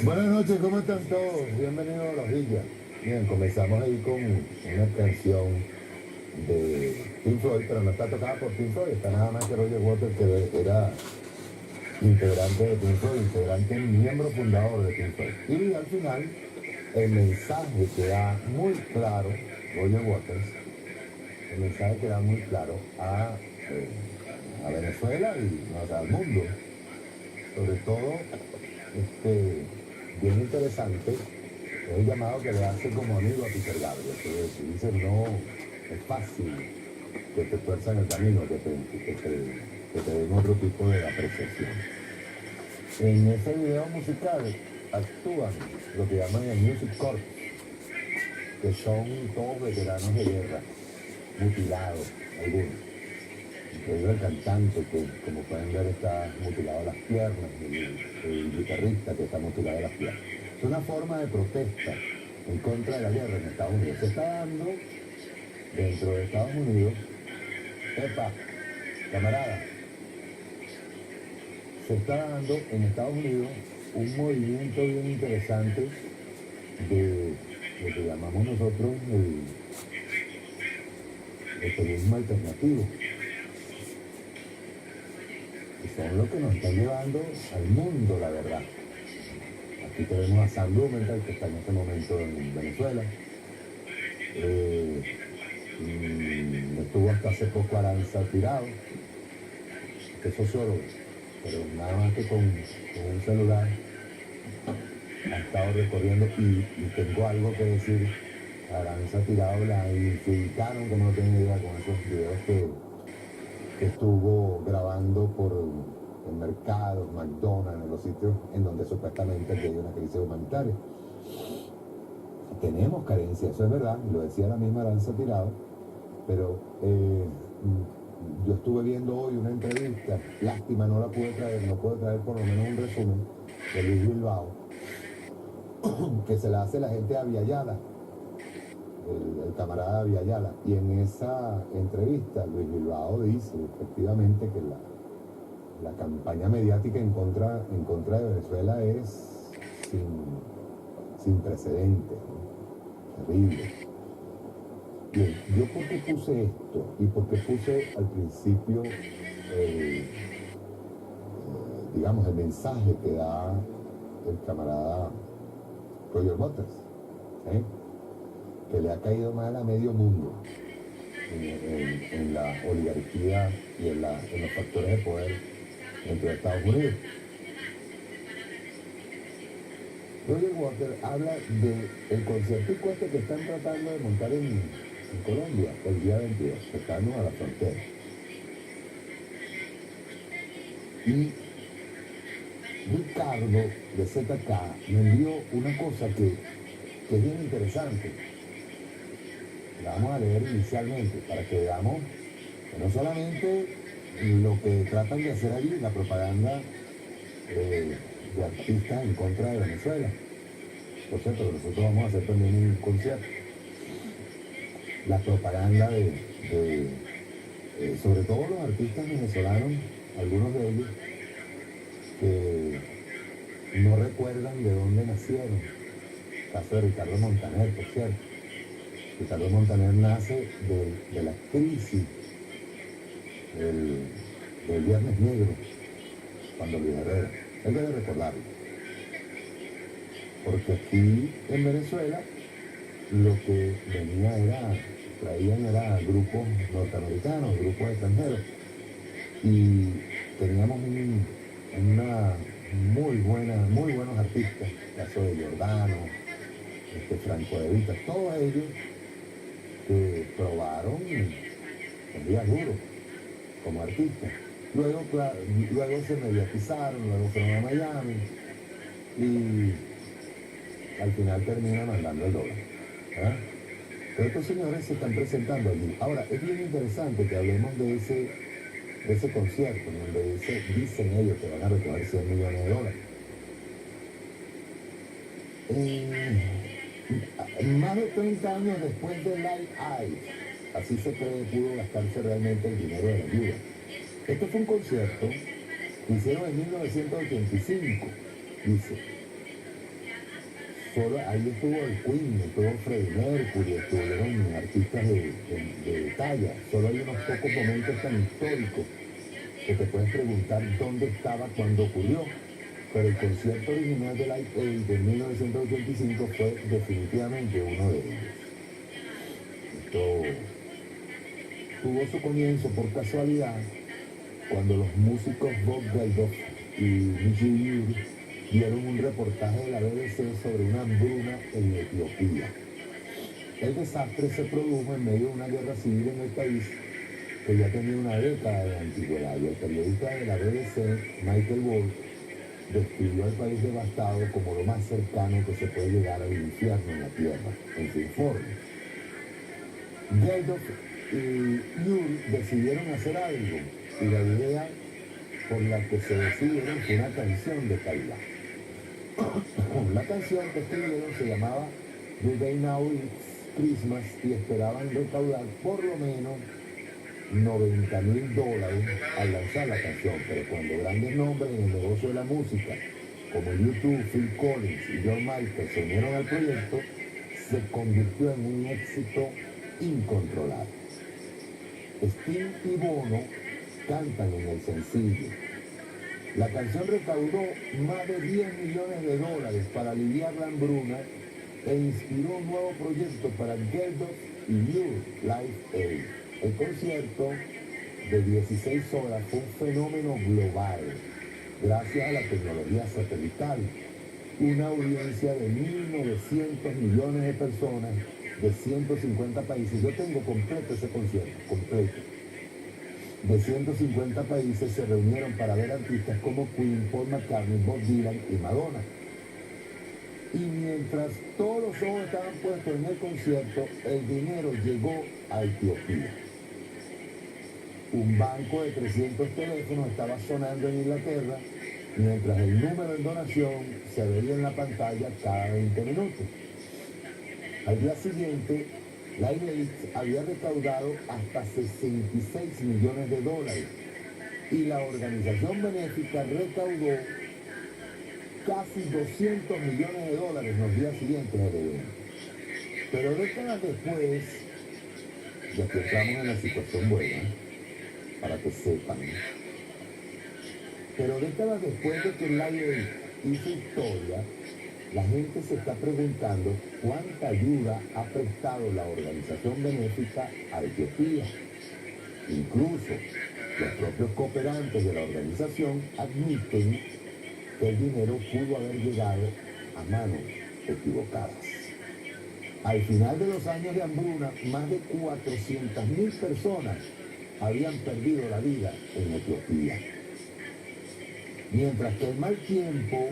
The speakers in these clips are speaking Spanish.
Buenas noches, ¿cómo están todos? Bienvenidos a La Villa. Bien, comenzamos ahí con una canción de Pink Floyd, pero no está tocada por Pink Floyd, está nada más que Roger Waters, que era integrante de Pink Floyd, integrante, miembro fundador de Pink Floyd. Y al final, el mensaje que da muy claro Roger Waters, el mensaje que da muy claro a Venezuela y o sea, al mundo, sobre todo, bien interesante, es el llamado que le hace como amigo a Peter Gabriel, que dice, no es fácil que te tuerzan el camino, que te den otro tipo de apreciación. En ese video musical actúan lo que llaman el Music Corps, que son todos veteranos de guerra, mutilados, algunos. Incluido el cantante, que como pueden ver está mutilado las piernas, el guitarrista que está mutilado las piernas. Es una forma de protesta en contra de la guerra en Estados Unidos. Se está dando dentro de Estados Unidos, epa, camarada, se está dando en Estados Unidos un movimiento bien interesante de lo que llamamos nosotros el periodismo alternativo. Son los que nos están llevando al mundo, la verdad. Aquí tenemos a Sam Blumenthal, que está en este momento en Venezuela. Estuvo hasta hace poco Aranza Tirado, que es sociólogo, pero nada más que con un celular ha estado recorriendo y tengo algo que decir. Aranza Tirado la insultaron, como no tienen idea, con esos videos que estuvo grabando por en mercados, McDonald's, en los sitios en donde supuestamente hay una crisis humanitaria. Tenemos carencia, eso es verdad, y lo decía la misma Aranza Tirado, pero yo estuve viendo hoy una entrevista, lástima no la pude traer, no puedo traer por lo menos un resumen de Luis Bilbao, que se la hace la gente a Villayala, el camarada Villayala, y en esa entrevista Luis Bilbao dice efectivamente que la campaña mediática en contra de Venezuela es sin precedentes, ¿no? Terrible. Bien, yo por qué puse esto y por qué puse al principio digamos el mensaje que da el camarada Roger Waters, ¿eh? Que le ha caído mal a medio mundo en la oligarquía y en los factores de poder dentro de Estados Unidos. Roger Waters habla del conciertico este que están tratando de montar en Colombia el día 22, cercano a la frontera. Y Ricardo de ZK me envió una cosa que es bien interesante. La vamos a leer inicialmente para que veamos que no solamente lo que tratan de hacer allí, la propaganda de artistas en contra de Venezuela. Por cierto, nosotros vamos a hacer también un concierto. La propaganda sobre todo los artistas venezolanos, algunos de ellos, que no recuerdan de dónde nacieron. El caso de Ricardo Montaner, por cierto. Ricardo Montaner nace de la crisis del Viernes Negro, cuando Luis Herrera. Él debe recordarlo. Porque aquí en Venezuela lo que traían era grupos norteamericanos, grupos extranjeros. Y teníamos muy buenos artistas, el caso de Giordano, Franco De Vita, todos ellos que probaron el día duro como artistas. Luego se mediatizaron, luego fueron a Miami y al final terminan mandando el dólar. ¿Eh? Pero estos señores se están presentando allí. Ahora, es bien interesante que hablemos de ese concierto en donde dicen ellos que van a recoger 100 millones de dólares. Más de 30 años después de Live Aid, así se cree pudo gastarse realmente el dinero de la ayuda. Este fue un concierto que hicieron en 1985, dice. Solo ahí estuvo el Queen, estuvo Freddie Mercury, estuvieron artistas de talla. Solo hay unos pocos momentos tan históricos que te puedes preguntar dónde estaba cuando ocurrió. Pero el concierto original de Live Aid de 1985 fue definitivamente uno de ellos. Esto tuvo su comienzo por casualidad cuando los músicos Bob Geldof y Mickey Yuri dieron un reportaje de la BBC sobre una hambruna en Etiopía. El desastre se produjo en medio de una guerra civil en el país que ya tenía una década de antigüedad, y el periodista de la BBC, Michael Wolff, describió al país devastado como lo más cercano que se puede llegar al infierno en la tierra, en su informe. Geldof y Yuri decidieron hacer algo, y la idea por la que se decidieron fue una canción de caridad. La canción que escribieron se llamaba Do They Know It's Christmas, y esperaban recaudar por lo menos $90,000 al lanzar la canción, pero cuando grandes nombres en el negocio de la música como YouTube, Phil Collins y George Michael se unieron al proyecto, se convirtió en un éxito incontrolable. Sting y Bono cantan en el sencillo. La canción recaudó más de $10 millones para aliviar la hambruna e inspiró un nuevo proyecto para Geldof y Yuri, Live Aid. El concierto de 16 horas fue un fenómeno global gracias a la tecnología satelital. Una audiencia de 1.900 millones de personas de 150 países. Yo tengo completo ese concierto, completo. De 150 países se reunieron para ver artistas como Queen, Paul McCartney, Bob Dylan y Madonna. Y mientras todos los ojos estaban puestos en el concierto, el dinero llegó a Etiopía. Un banco de 300 teléfonos estaba sonando en Inglaterra, mientras el número en donación se veía en la pantalla cada 20 minutos. Al día siguiente, Live Aid había recaudado hasta $66 millones, y la organización benéfica recaudó casi $200 millones en los días siguientes del evento. Pero décadas después, ya que estamos en la situación buena, para que sepan, pero décadas después de que Live Aid hizo historia, la gente se está preguntando cuánta ayuda ha prestado la organización benéfica a Etiopía. Incluso los propios cooperantes de la organización admiten que el dinero pudo haber llegado a manos equivocadas. Al final de los años de hambruna, más de 400.000 personas habían perdido la vida en Etiopía. Mientras que el mal tiempo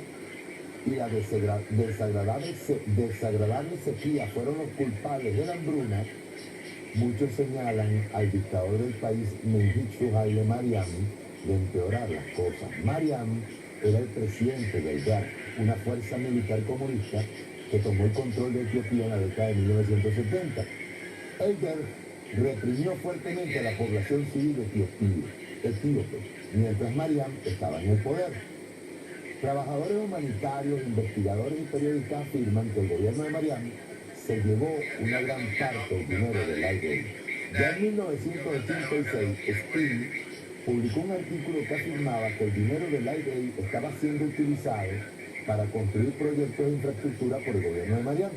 y la desagradable sequía fueron los culpables de la hambruna, muchos señalan al dictador del país, Mengistu Haile Mariam, de empeorar las cosas. Mariam era el presidente del DERC, una fuerza militar comunista que tomó el control de Etiopía en la década de 1970. El DERC reprimió fuertemente a la población civil etíope, mientras Mariam estaba en el poder. Trabajadores humanitarios, investigadores y periodistas afirman que el gobierno de Mariam se llevó una gran parte del dinero del Live Aid. Ya en 1986, Sting publicó un artículo que afirmaba que el dinero del Live Aid estaba siendo utilizado para construir proyectos de infraestructura por el gobierno de Mariam.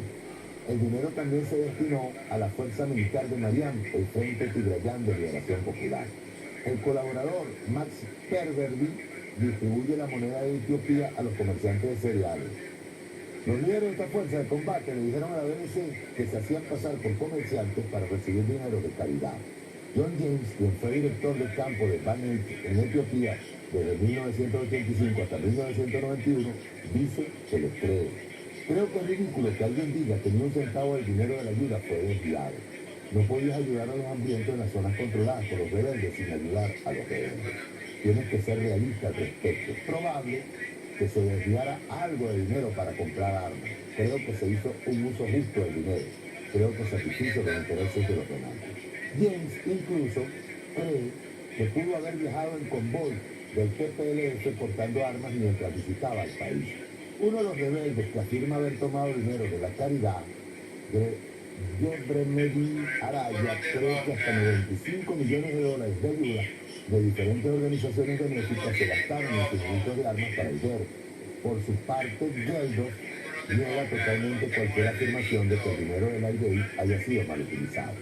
El dinero también se destinó a la fuerza militar de Mariam, el Frente Tigrayán de Liberación Popular. El colaborador Max Perverdi distribuye la moneda de Etiopía a los comerciantes de cereales. Los líderes de esta fuerza de combate le dijeron a la BBC que se hacían pasar por comerciantes para recibir dinero de caridad. John James, quien fue director del campo de Band-Aid en Etiopía desde 1985 hasta 1991, dice que les cree. Creo que es ridículo que alguien diga que ni un centavo del dinero de la ayuda fue desviado. No podías ayudar a los hambrientos en las zonas controladas por los rebeldes sin ayudar a los rebeldes. Tienes que ser realista al respecto. Es probable que se desviara algo de dinero para comprar armas. Creo que se hizo un uso justo del dinero. Creo que sacrificio los intereses de los donantes. James incluso cree que pudo haber viajado en convoy del TPLF portando armas mientras visitaba el país. Uno de los rebeldes que afirma haber tomado dinero de la caridad, Gebremedi Araya, cree que hasta 95 millones de dólares de ayuda de diferentes organizaciones benéficas se gastaron en suministros de armas para el guerra. Por su parte, Geldof niega totalmente cualquier afirmación de que el dinero del IDI haya sido mal utilizado.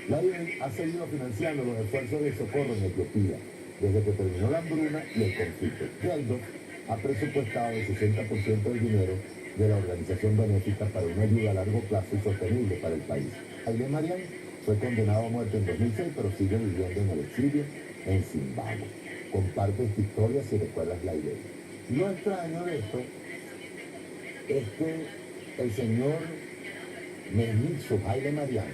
La IDI ha seguido financiando los esfuerzos de socorro en Etiopía desde que terminó la hambruna y el conflicto. Geldof ha presupuestado el 60% del dinero de la organización benéfica para una ayuda a largo plazo y sostenible para el país. Haile Mariam fue condenado a muerte en 2006, pero sigue viviendo en el exilio en Zimbabue. Comparte esta historia si recuerdas la idea. Lo extraño de esto es que el señor Mengistu Haile Mariam,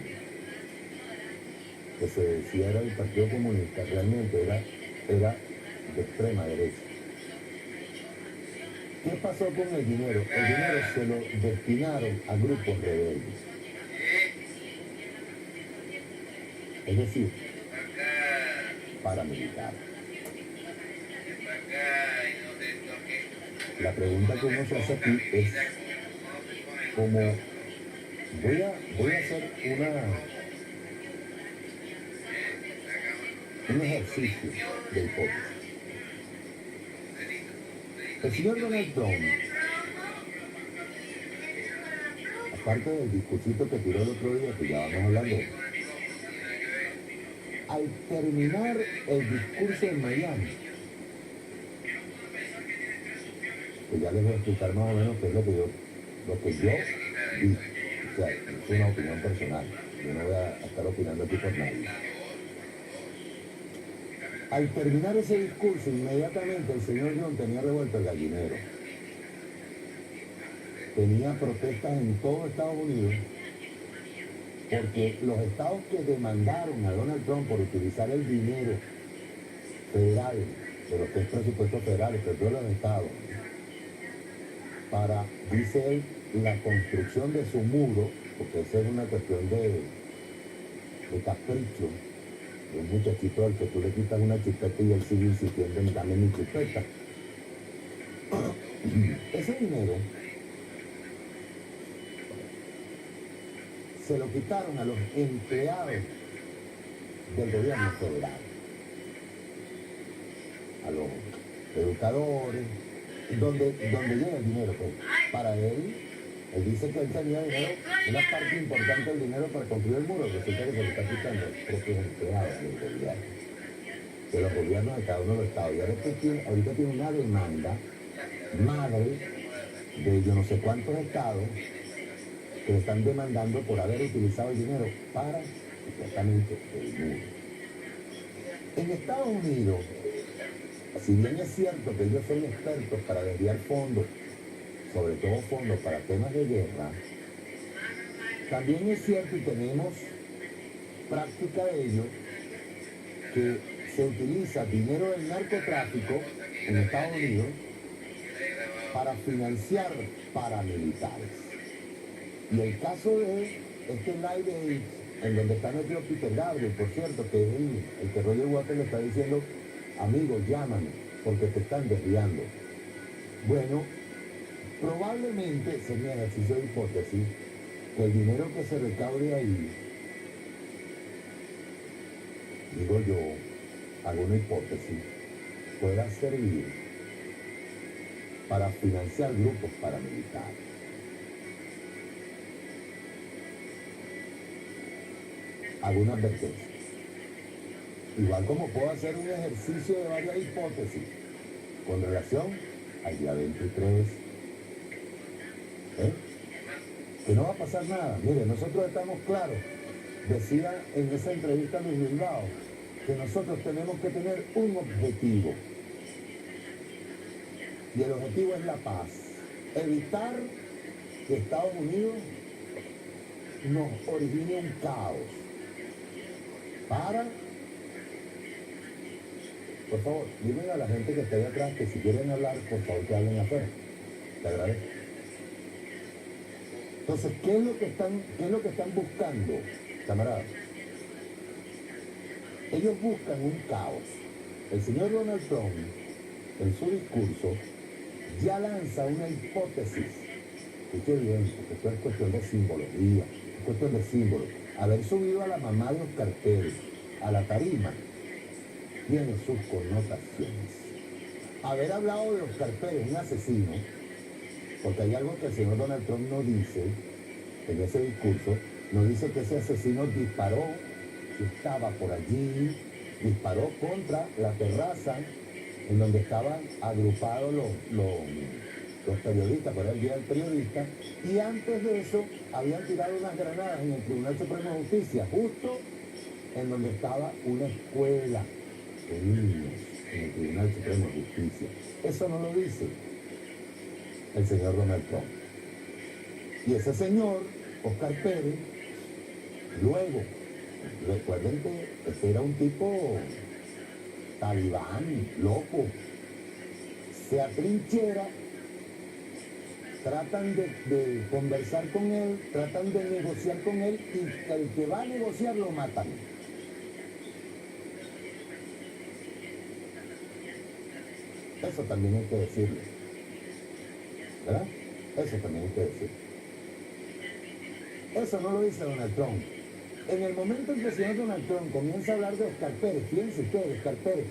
que se decía era del Partido Comunista, realmente era de extrema derecha. ¿Qué pasó con el dinero? El dinero se lo destinaron a grupos rebeldes. Es decir, paramilitares. La pregunta que uno se hace aquí es como voy a hacer un ejercicio de hipótesis. El señor Donald Trump, aparte del discursito que tiró el otro día, que ya vamos hablando, al terminar el discurso en Miami, que ya les voy a explicar más o menos qué es lo que yo vi, o sea, es una opinión personal, yo no voy a estar opinando aquí por nadie. Al terminar ese discurso, inmediatamente el señor John tenía revuelto el gallinero. Tenía protestas en todo Estados Unidos porque los estados que demandaron a Donald Trump por utilizar el dinero federal, de los que es presupuestos federales, pero de los estados, para, dice él, la construcción de su muro, porque esa es una cuestión de capricho, de un muchachito al que tú le quitas una chupeta y él sigue insistiendo en darle mi chupeta. Ese dinero se lo quitaron a los empleados del gobierno federal, a los educadores, donde llega el dinero, pues, para él dice que él tenía dinero, una parte importante del dinero para construir el muro, resulta que se lo está quitando a los propios empleados del gobierno, de los gobiernos de cada uno de los estados. Y ahorita tiene una demanda madre de yo no sé cuántos estados que le están demandando por haber utilizado el dinero para supuestamente el muro. En Estados Unidos, si bien es cierto que ellos son expertos para desviar fondos, sobre todo fondos para temas de guerra, también es cierto y tenemos práctica de ello, que se utiliza dinero del narcotráfico en Estados Unidos para financiar paramilitares. Y el caso de este Live Aid, en donde está metido Peter Gabriel, por cierto, que es el que Roger Waters le está diciendo, amigos, llámame, porque te están desviando. Bueno, probablemente, sería ejercicio de hipótesis, que el dinero que se recaude ahí, digo yo, hago una hipótesis, pueda servir para financiar grupos paramilitares. Hago una advertencia. Igual como puedo hacer un ejercicio de varias hipótesis con relación al día 23, que no va a pasar nada. Mire, nosotros estamos claros. Decía en esa entrevista Luis Bilbao que nosotros tenemos que tener un objetivo. Y el objetivo es la paz. Evitar que Estados Unidos nos origine un caos. Por favor, dime a la gente que está ahí atrás que si quieren hablar, por favor que hablen afuera. Te agradezco. Entonces, ¿qué es lo que están buscando, camaradas? Ellos buscan un caos. El señor Donald Trump, en su discurso, ya lanza una hipótesis. Escuche bien, porque esto es cuestión de simbología, es cuestión de símbolos. Haber subido a la mamá de Oscar Pérez a la tarima tiene sus connotaciones. Haber hablado de Oscar Pérez, un asesino, porque hay algo que el señor Donald Trump no dice en ese discurso, no dice que ese asesino disparó, que estaba por allí, disparó contra la terraza en donde estaban agrupados los periodistas, por el día del periodista, y antes de eso habían tirado unas granadas en el Tribunal Supremo de Justicia, justo en donde estaba una escuela de niños, en el Tribunal Supremo de Justicia. Eso no lo dice el señor Donald Trump. Y ese señor, Oscar Pérez, luego, recuerden que este era un tipo talibán, loco, se atrinchera, tratan de conversar con él, tratan de negociar con él y el que va a negociar lo matan. Eso también hay que decirlo, ¿verdad? Eso también hay que decirlo. Eso no lo dice Donald Trump. En el momento en que el señor Donald Trump comienza a hablar de Oscar Pérez, fíjense ustedes, Oscar Pérez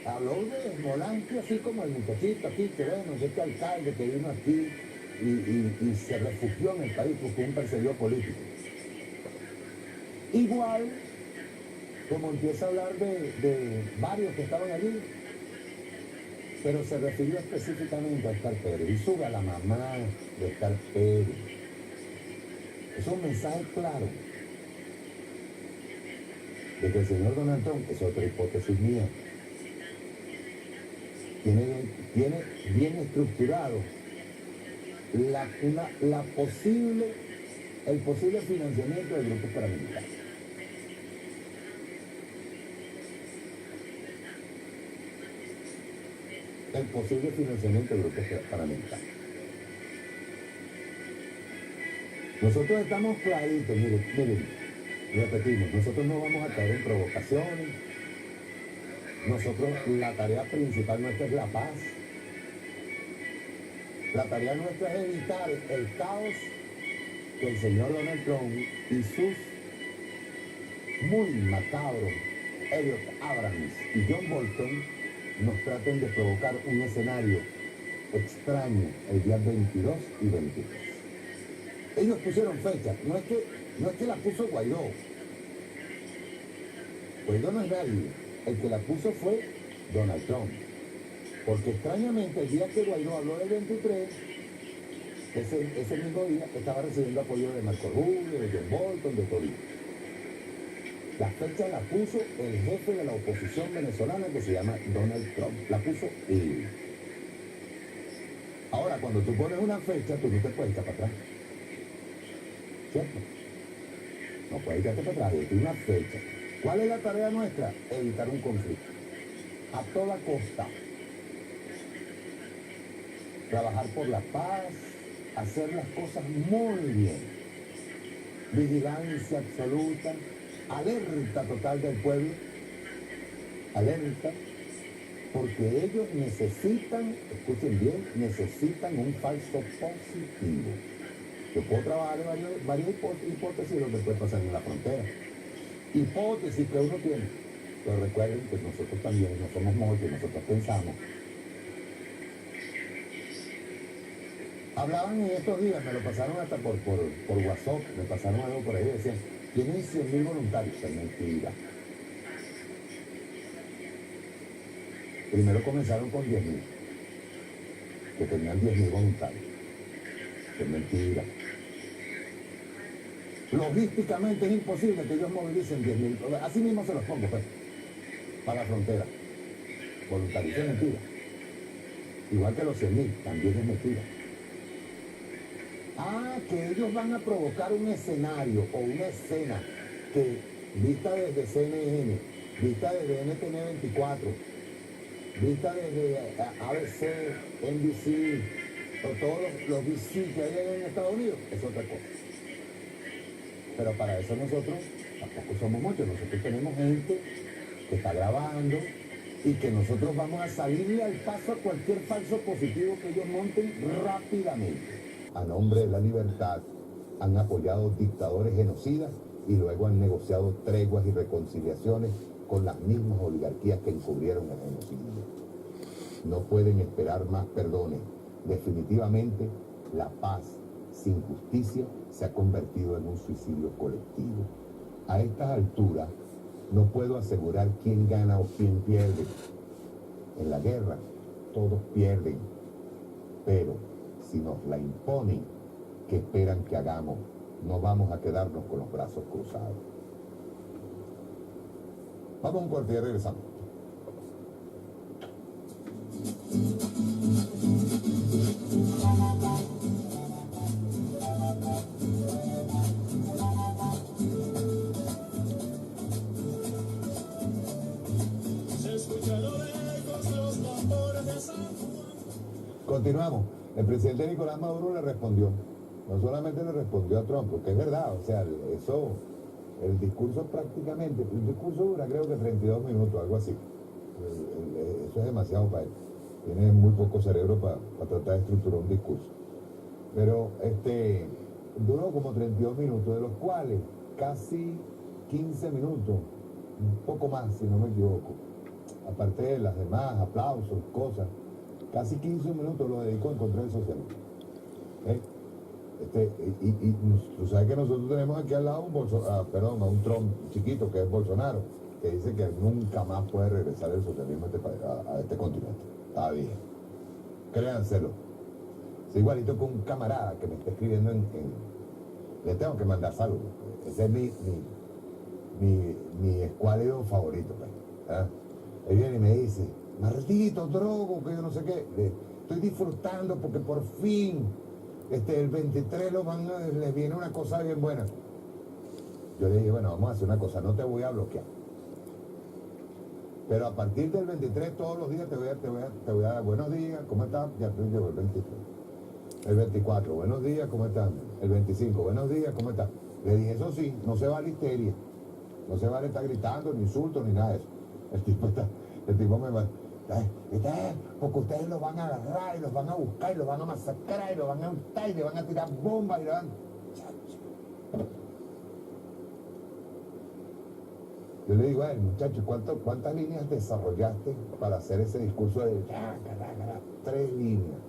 habló de Molanqui así como el muchachito aquí, que bueno, este alcalde que vino aquí y se refugió en el país porque un perseguido político. Igual como empieza a hablar de varios que estaban allí, pero se refirió específicamente a Oscar Pérez y sube a la mamá de Oscar Pérez. Es un mensaje claro de que el señor Donald Trump, es otra hipótesis mía, tiene bien estructurado el posible financiamiento de grupos paramilitares. El posible financiamiento de grupos paramilitares. Nosotros estamos claritos, miren, repetimos, nosotros no vamos a caer en provocaciones. Nosotros, la tarea principal nuestra es la paz. La tarea nuestra es evitar el caos que el señor Donald Trump y sus muy macabros Elliot Abrams y John Bolton nos traten de provocar un escenario extraño el día 22 y 23. Ellos pusieron fecha, no es que la puso Guaidó. Guaidó no es nadie, el que la puso fue Donald Trump. Porque extrañamente el día que Guaidó habló del 23, ese mismo día estaba recibiendo apoyo de Marco Rubio, de John Bolton, de Torino. La fecha la puso el jefe de la oposición venezolana que se llama Donald Trump. La puso él. Ahora, cuando tú pones una fecha, tú no te puedes echar para atrás. ¿Cierto? No puedes echarte para atrás, es una fecha. ¿Cuál es la tarea nuestra? Evitar un conflicto. A toda costa. Trabajar por la paz, hacer las cosas muy bien. Vigilancia absoluta, alerta total del pueblo, alerta, porque ellos necesitan, escuchen bien, necesitan un falso positivo. Yo puedo trabajar en varias hipótesis de lo que puede pasar en la frontera. Hipótesis que uno tiene. Pero recuerden que nosotros también no somos muchos, nosotros pensamos. Hablaban en estos días, me lo pasaron hasta por WhatsApp, me pasaron algo por ahí, decían, tienen 100.000 voluntarios. Es mentira. Primero comenzaron con 10.000, que tenían 10.000 voluntarios. Es mentira. Logísticamente es imposible que ellos movilicen 10.000. Así mismo se los pongo, pues, para la frontera. Voluntarios, es mentira. Igual que los 100.000, también es mentira. Que ellos van a provocar un escenario o una escena que, vista desde CNN, vista desde NTN 24, vista desde ABC, NBC, o todos los VC que hay en Estados Unidos, es otra cosa. Pero para eso nosotros tampoco somos muchos, nosotros tenemos gente que está grabando, y que nosotros vamos a salirle al paso a cualquier falso positivo que ellos monten rápidamente. A nombre de la libertad han apoyado dictadores genocidas y luego han negociado treguas y reconciliaciones con las mismas oligarquías que encubrieron el genocidio. No pueden esperar más perdones. Definitivamente, la paz sin justicia se ha convertido en un suicidio colectivo. A estas alturas, no puedo asegurar quién gana o quién pierde. En la guerra, todos pierden. Pero si nos la imponen, ¿qué esperan que hagamos? No vamos a quedarnos con los brazos cruzados. Vamos a un corte y regresamos. Continuamos. El presidente Nicolás Maduro le respondió. No solamente le respondió a Trump, porque es verdad, o sea, eso, el discurso prácticamente, el discurso dura creo que 32 minutos, algo así. Eso es demasiado para él. Tiene muy poco cerebro para tratar de estructurar un discurso. Pero duró como 32 minutos, de los cuales casi 15 minutos, un poco más si no me equivoco, aparte de las demás, aplausos, cosas, casi 15 minutos lo dedicó en contra del socialismo. Tú sabes que nosotros tenemos aquí al lado a un Trump chiquito que es Bolsonaro, que dice que nunca más puede regresar el socialismo a este continente. Está bien. Créanselo. Es igualito con un camarada que me está escribiendo le tengo que mandar saludos. Ese es mi escuálido favorito. Pues. Él viene y me dice, maldito drogo, que yo no sé qué. Estoy disfrutando porque por fin el 23 les viene una cosa bien buena. Yo le dije, bueno, vamos a hacer una cosa, no te voy a bloquear. Pero a partir del 23 todos los días te voy a dar buenos días, ¿cómo estás? Ya te llevo el 23. El 24, buenos días, ¿cómo estás? El 25, buenos días, ¿cómo estás? Le dije, eso sí, no se vale histeria. No se vale estar gritando, ni insultos, ni nada de eso. El tipo me va, porque ustedes los van a agarrar y los van a buscar y los van a masacrar y los van a untar y le van a tirar bombas y le van... Yo le digo a él, muchacho, ¿cuántas líneas desarrollaste para hacer ese discurso de 3 líneas?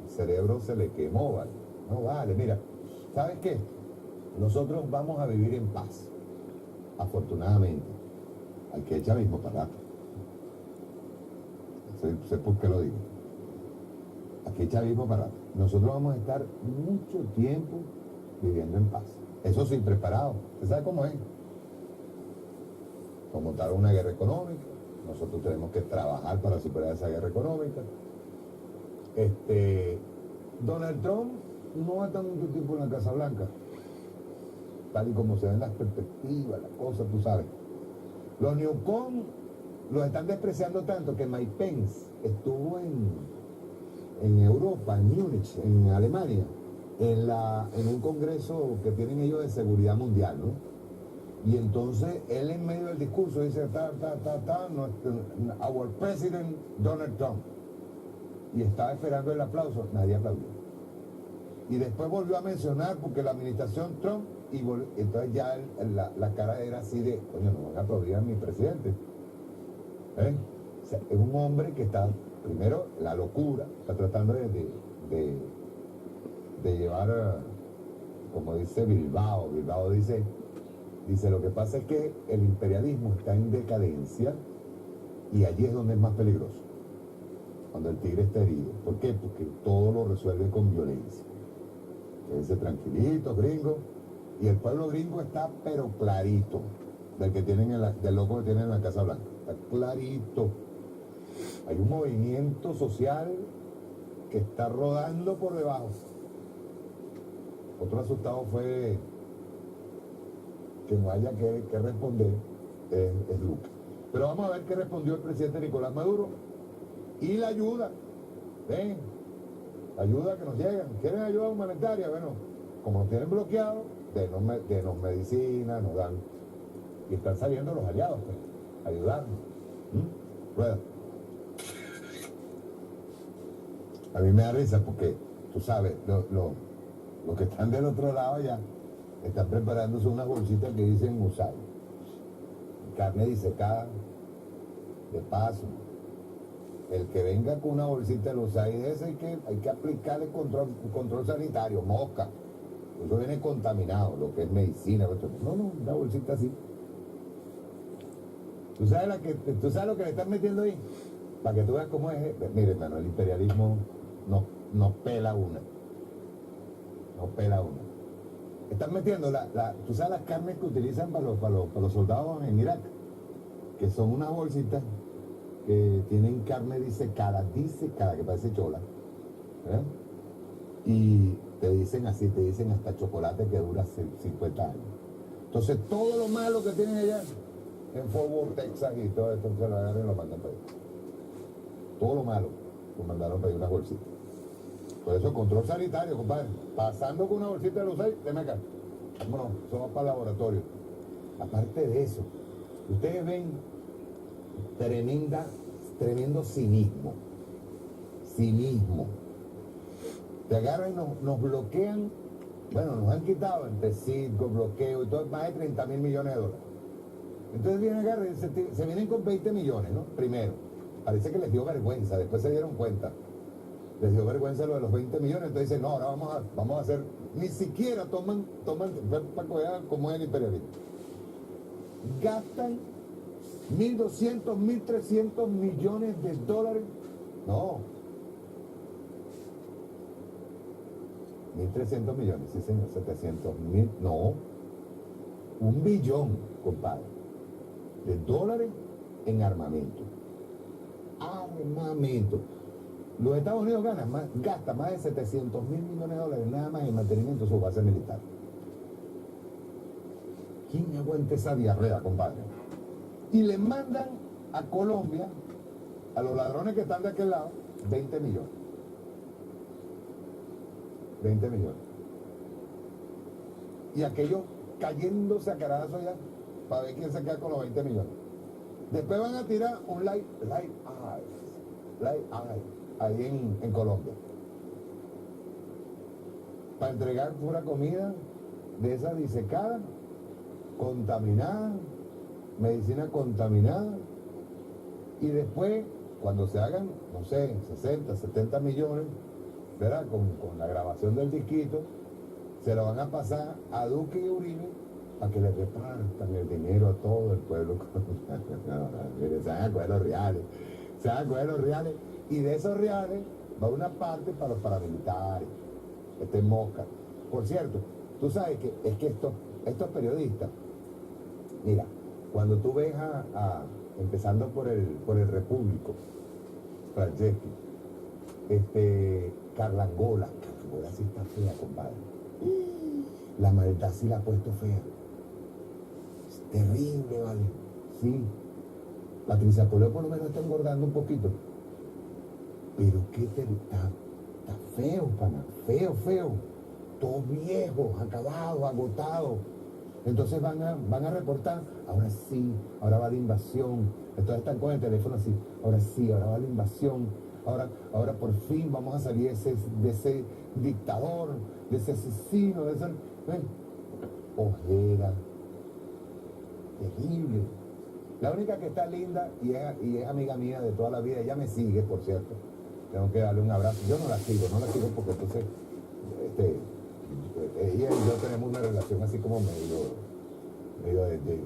El cerebro se le quemó, ¿vale? No vale, mira, ¿sabes qué? Nosotros vamos a vivir en paz, afortunadamente. Hay que echar mismo para rato. Sé por qué lo digo. Aquí hay chavismo para rato. Nosotros vamos a estar mucho tiempo viviendo en paz. Eso sí, preparado. ¿Usted sabe cómo es? Como montar una guerra económica. Nosotros tenemos que trabajar para superar esa guerra económica. Donald Trump no va a estar mucho tiempo en la Casa Blanca. Tal y como se ven las perspectivas, las cosas, tú sabes. Los neocon los están despreciando tanto que Mike Pence estuvo en Europa, en Múnich, en Alemania, en un congreso que tienen ellos de seguridad mundial, ¿no? Y entonces él en medio del discurso dice, our president Donald Trump. Y estaba esperando el aplauso, nadie aplaudió. Y después volvió a mencionar porque la administración Trump, entonces ya la cara era así de, coño, no van a aplaudir a mi presidente. O sea, es un hombre que está, primero, la locura, está tratando de llevar, como dice Bilbao dice, lo que pasa es que el imperialismo está en decadencia y allí es donde es más peligroso, cuando el tigre está herido. ¿Por qué? Porque todo lo resuelve con violencia. Quédense tranquilitos, gringos, y el pueblo gringo está pero clarito, del loco que tienen en la Casa Blanca. Está clarito. Hay un movimiento social que está rodando por debajo. Otro asustado fue que no haya que responder es Luca. Pero vamos a ver qué respondió el presidente Nicolás Maduro y la ayuda. Ven, ayuda que nos llegan. ¿Quieren ayuda humanitaria? Bueno, como nos tienen bloqueados, denos medicina, nos dan. Y están saliendo los aliados, pues, ayudarnos. Rueda. A mí me da risa porque, tú sabes, los que están del otro lado ya están preparándose unas bolsitas que dicen USAID. Carne disecada, de paso. El que venga con una bolsita de USAID de esa hay que aplicarle control sanitario, mosca. Eso viene contaminado, lo que es medicina. No, una bolsita así. ¿Tú sabes lo que le están metiendo ahí? Para que tú veas cómo es. Mire, hermano, el imperialismo no pela una. No pela una. Están metiendo tú sabes las carnes que utilizan para los soldados en Irak, que son unas bolsitas que tienen carne disecada, que parece chola. ¿Eh? Y te dicen así, te dicen hasta chocolate que dura 50 años. Entonces todo lo malo que tienen allá en Fort Worth, Texas y todo esto se lo agarran y lo mandan para allá. Todo lo malo lo mandaron para allá unas bolsitas. Por eso control sanitario, compadre. Pasando con una bolsita de los 6, déme acá. Vámonos, somos para el laboratorio. Aparte de eso, ustedes ven tremendo cinismo. Cinismo. Te agarran y nos bloquean. Bueno, nos han quitado entre circo, bloqueo y todo, más de 30.000 millones de dólares. Entonces vienen, agarran, se vienen con 20 millones, ¿no? Primero. Parece que les dio vergüenza, después se dieron cuenta. Les dio vergüenza lo de los 20 millones, entonces dicen, no, ahora vamos a hacer, ni siquiera toman, para que vean cómo es el imperialismo. Gastan 1.200, 1.300 millones de dólares. No. 1.300 millones, sí señor, 700.000, no. 1 billón, compadre, de dólares en armamento. Armamento. Los Estados Unidos gasta más de 700.000 millones de dólares nada más en mantenimiento de su base militar. ¿Quién aguanta esa diarrea, compadre? Y le mandan a Colombia, a los ladrones que están de aquel lado, 20 millones. 20 millones. Y aquellos cayéndose a carazo ya para ver quién se queda con los 20 millones. Después van a tirar un light eye ahí en Colombia para entregar pura comida de esa disecada, contaminada, medicina contaminada, y después cuando se hagan, no sé, 60, 70 millones, ¿verdad? Con la grabación del disquito, se lo van a pasar a Duque y Uribe para que le repartan el dinero a todo el pueblo. Mire, se van a coger los reales, y de esos reales va una parte para los paramilitares, mosca. Por cierto, tú sabes que es que estos periodistas, mira, cuando tú ves empezando por el Repúblico, Franceschi, Carlangola sí está fea, compadre. La maldad sí la ha puesto fea. Es terrible, vale. Sí. Patricia Poleo por lo menos está engordando un poquito. Pero está feo, pana. Feo. Todos viejos, acabados, agotados. Entonces van a reportar, ahora sí, ahora va la invasión. Entonces están con el teléfono así, ahora sí, ahora va la invasión. Ahora por fin vamos a salir de ese dictador, de ese asesino, de ese... Ojera. Terrible. La única que está linda y es amiga mía de toda la vida, ella me sigue, por cierto. Tengo que darle un abrazo. Yo no la sigo porque entonces ella y yo tenemos una relación así como medio de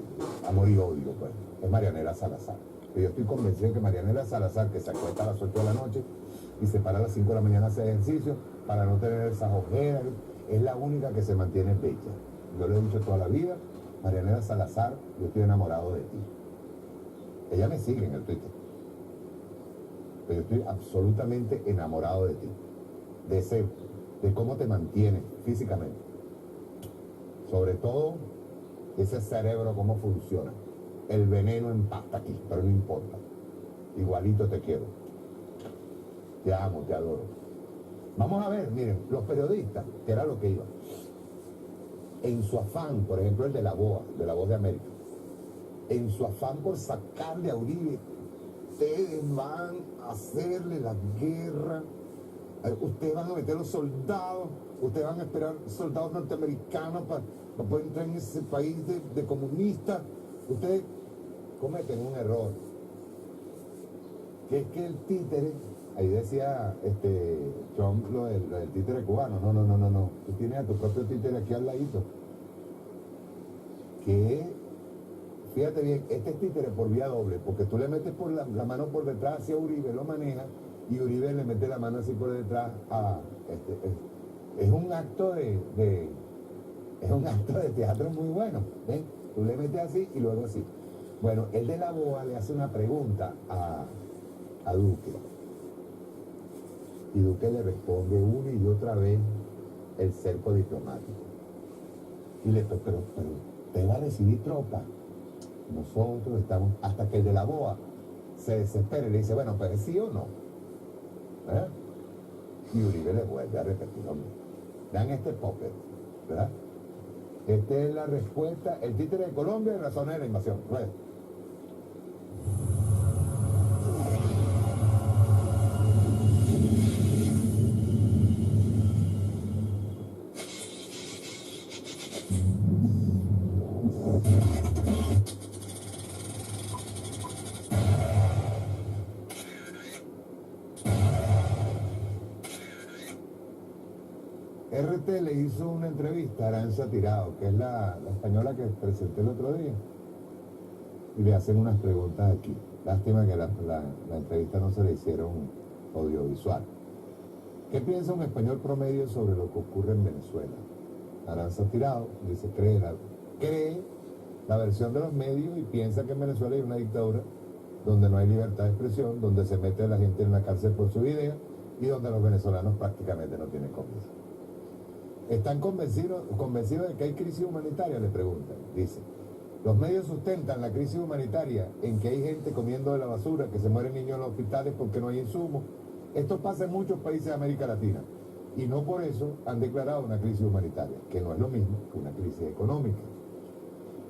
amor y odio, pues. Es Marianela Salazar. Pero yo estoy convencido de que Marianela Salazar, que se acuesta a las 8 de la noche y se para a las 5 de la mañana a hacer ejercicio para no tener esas ojeras, es la única que se mantiene bella. Yo le he dicho toda la vida, Marianela Salazar, yo estoy enamorado de ti. Ella me sigue en el Twitter. Pero yo estoy absolutamente enamorado de ti. De cómo te mantienes físicamente. Sobre todo, ese cerebro, cómo funciona. El veneno empasta aquí, pero no importa. Igualito te quiero. Te amo, te adoro. Vamos a ver, miren, los periodistas, que era lo que iba. En su afán, por ejemplo, el de la Voz de América, en su afán por sacarle a Uribe ustedes van a hacerle la guerra, ustedes van a meter los soldados, ustedes van a esperar soldados norteamericanos para poder entrar en ese país de comunistas. Ustedes cometen un error, que es que el títere, ahí decía Trump lo del títere cubano, no, tú tienes a tu propio títere aquí al ladito, que fíjate bien, este es títere por vía doble, porque tú le metes por la mano por detrás hacia Uribe, lo maneja, y Uribe le mete la mano así por detrás a es un acto es un acto de teatro muy bueno, ¿ven? Tú le metes así y luego así. Bueno, el de la BOA le hace una pregunta a Duque, y Duque le responde una y otra vez el cerco diplomático. Y le dice, pero ¿usted va a recibir tropas? Nosotros estamos, hasta que el de la BOA se desespera y le dice, bueno, pues sí o no. ¿Eh? Y Uribe le vuelve a repetir, hombre. Dan este popper, ¿verdad? Esta es la respuesta, el títere de Colombia en razones de la invasión. Bueno. RT le hizo una entrevista a Aranza Tirado, que es la española que presenté el otro día, y le hacen unas preguntas aquí. Lástima que la entrevista no se le hicieron audiovisual. ¿Qué piensa un español promedio sobre lo que ocurre en Venezuela? Aranza Tirado dice, cree la versión de los medios y piensa que en Venezuela hay una dictadura donde no hay libertad de expresión, donde se mete a la gente en la cárcel por su idea y donde los venezolanos prácticamente no tienen cómplices. ¿Están convencidos de que hay crisis humanitaria? Le preguntan. Dice, los medios sustentan la crisis humanitaria en que hay gente comiendo de la basura, que se mueren niños en los hospitales porque no hay insumos. Esto pasa en muchos países de América Latina y no por eso han declarado una crisis humanitaria, que no es lo mismo que una crisis económica.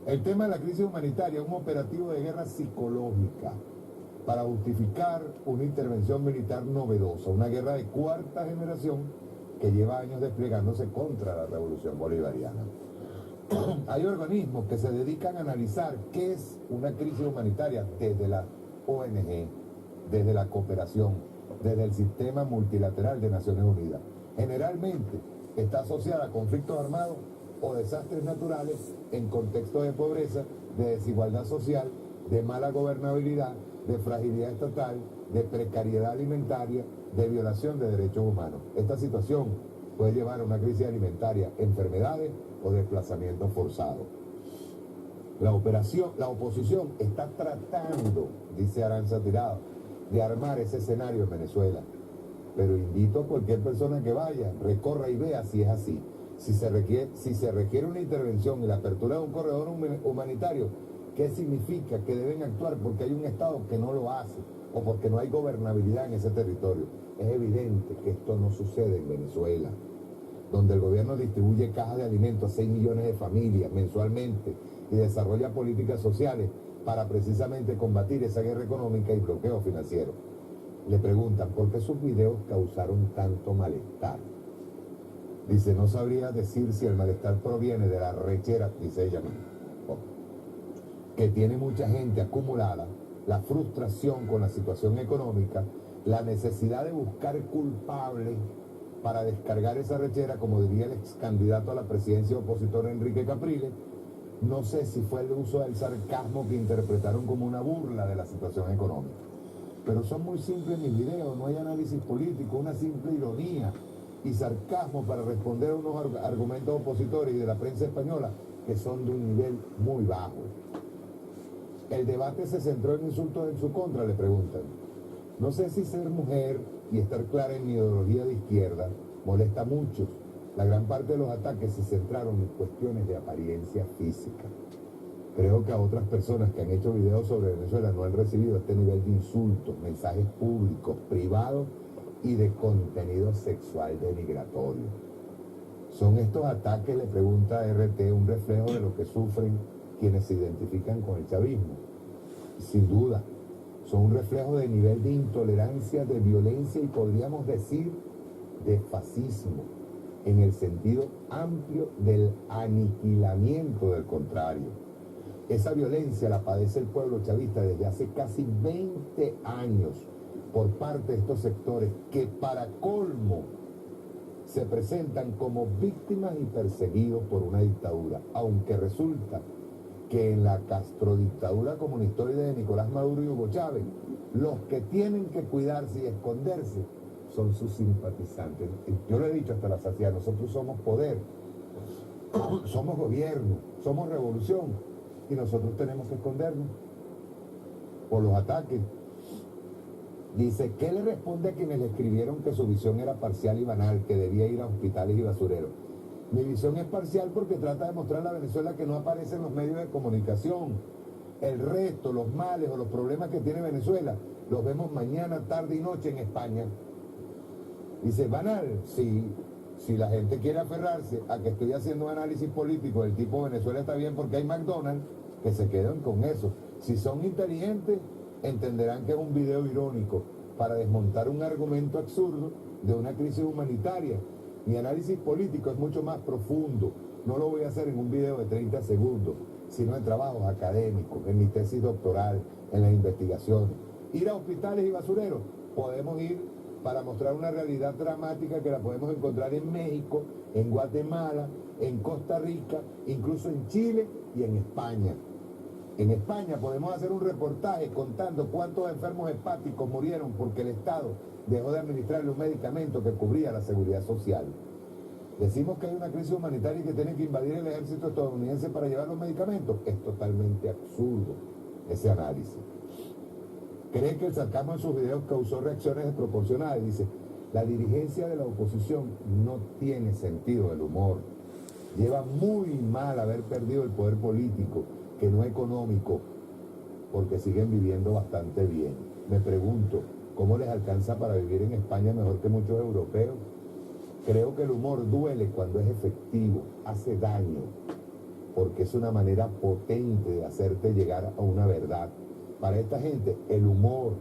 El tema de la crisis humanitaria es un operativo de guerra psicológica para justificar una intervención militar novedosa, una guerra de cuarta generación que lleva años desplegándose contra la revolución bolivariana. Hay organismos que se dedican a analizar qué es una crisis humanitaria desde la ONG, desde la cooperación, desde el sistema multilateral de Naciones Unidas. Generalmente está asociada a conflictos armados o desastres naturales en contextos de pobreza, de desigualdad social, de mala gobernabilidad, de fragilidad estatal, de precariedad alimentaria, de violación de derechos humanos. Esta situación puede llevar a una crisis alimentaria, enfermedades o desplazamiento forzado. La oposición está tratando, dice Aranza Tirado, de armar ese escenario en Venezuela. Pero invito a cualquier persona que vaya, recorra y vea si es así. Si se requiere una intervención y la apertura de un corredor humanitario, ¿qué significa? Que deben actuar porque hay un Estado que no lo hace o porque no hay gobernabilidad en ese territorio. Es evidente que esto no sucede en Venezuela, donde el gobierno distribuye cajas de alimentos a 6 millones de familias mensualmente y desarrolla políticas sociales para precisamente combatir esa guerra económica y bloqueo financiero. Le preguntan por qué sus videos causaron tanto malestar. Dice, no sabría decir si el malestar proviene de la rechera, dice ella misma, que tiene mucha gente acumulada, la frustración con la situación económica, la necesidad de buscar culpables para descargar esa rechera, como diría el ex candidato a la presidencia opositor Enrique Capriles. No sé si fue el uso del sarcasmo que interpretaron como una burla de la situación económica. Pero son muy simples mis videos, no hay análisis político, una simple ironía y sarcasmo para responder a unos argumentos opositores y de la prensa española que son de un nivel muy bajo. El debate se centró en insultos en su contra, le preguntan. No sé si ser mujer y estar clara en mi ideología de izquierda molesta a muchos. La gran parte de los ataques se centraron en cuestiones de apariencia física. Creo que a otras personas que han hecho videos sobre Venezuela no han recibido este nivel de insultos, mensajes públicos, privados y de contenido sexual denigratorio. ¿Son estos ataques, le pregunta RT, un reflejo de lo que sufren quienes se identifican con el chavismo? Sin duda, son un reflejo de nivel de intolerancia, de violencia y podríamos decir de fascismo, en el sentido amplio del aniquilamiento del contrario. Esa violencia la padece el pueblo chavista desde hace casi 20 años por parte de estos sectores que para colmo se presentan como víctimas y perseguidos por una dictadura, aunque resulta que en la castrodictadura comunistoide de Nicolás Maduro y Hugo Chávez, los que tienen que cuidarse y esconderse son sus simpatizantes. Yo lo he dicho hasta la saciedad, nosotros somos poder, somos gobierno, somos revolución, y nosotros tenemos que escondernos por los ataques. Dice, ¿qué le responde a quienes le escribieron que su visión era parcial y banal, que debía ir a hospitales y basureros? Mi visión es parcial porque trata de mostrar a Venezuela que no aparece en los medios de comunicación. El resto, los males o los problemas que tiene Venezuela, los vemos mañana, tarde y noche en España. Dice, banal, sí. Si la gente quiere aferrarse a que estoy haciendo un análisis político del tipo Venezuela está bien porque hay McDonald's, que se queden con eso. Si son inteligentes, entenderán que es un video irónico para desmontar un argumento absurdo de una crisis humanitaria. Mi análisis político es mucho más profundo. No lo voy a hacer en un video de 30 segundos, sino en trabajos académicos, en mi tesis doctoral, en las investigaciones. Ir a hospitales y basureros, podemos ir para mostrar una realidad dramática que la podemos encontrar en México, en Guatemala, en Costa Rica, incluso en Chile y en España. En España podemos hacer un reportaje contando cuántos enfermos hepáticos murieron porque el Estado dejó de administrarle un medicamento que cubría la seguridad social. Decimos que hay una crisis humanitaria y que tiene que invadir el ejército estadounidense para llevar los medicamentos. Es totalmente absurdo ese análisis. Cree que el sarcasmo en sus videos causó reacciones desproporcionadas. Dice, la dirigencia de la oposición no tiene sentido del humor. Lleva muy mal haber perdido el poder político, que no económico, porque siguen viviendo bastante bien. Me pregunto, ¿cómo les alcanza para vivir en España mejor que muchos europeos? Creo que el humor duele cuando es efectivo, hace daño, porque es una manera potente de hacerte llegar a una verdad. Para esta gente, el humor